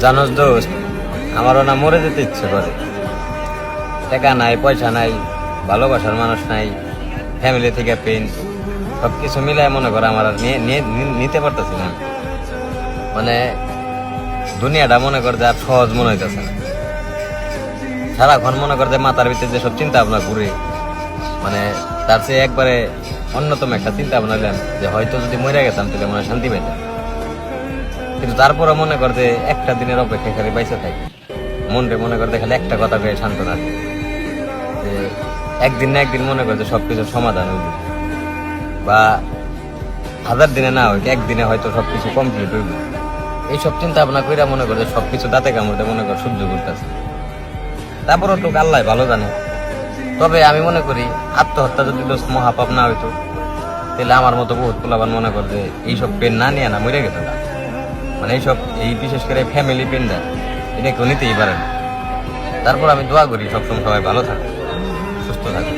জানোস দোস্ত, আমারও না মরে যেতে ইচ্ছে করে। টাকা নাই, পয়সা নাই, ভালোবাসার মানুষ নাই, ফ্যামিলি থেকে পেন, সবকিছু মিলাই মনে করে আমার আর নিতে পারতেছি না। মানে দুনিয়াটা মনে কর যে আর সহজ মনে হইতেছে না। সারাক্ষণ মনে কর যে মাথার ভিতরে যেসব চিন্তা ভাবনা ঘুরে, মানে তার চেয়ে একবারে অন্যতম একটা চিন্তা ভাবনা নিলাম যে হয়তো যদি মরে গেতাম তাহলে মনে হয় শান্তি পাইতাম। কিন্তু তারপরে মনে কর যে একটা দিনের অপেক্ষা করে বাইসে থাকি, মনটা মনে করতে খালি একটা কথা কয়ে সান্ত্বনা দিই যে একদিন না একদিন মনে করতে সবকিছুর সমাধান হইব, বা 1000 দিনে না হইলে একদিনে হয়তো সবকিছু কমপ্লিট হইব। এইসব চিন্তা ভাবনা কইরা মনে করে সবকিছু দাঁতে কামড়তে মনে কর সহ্য করতেছে। তারপরও তো আল্লাহ ভালো জানে। তবে আমি মনে করি আত্মহত্যা যদি দোস্ত মহাপাপ না হইতো তাহলে আমার মতো বহুত পোলাবান মনে কর যে এইসব পেন না নিয়ে না মরে গেত না। মানে এইসব এই বিশেষ করে ফ্যামিলি পেনটা এটা কেউ নিতেই পারে না। তারপর আমি দোয়া করি সবসময় সবাই ভালো থাকে, সুস্থ থাকে।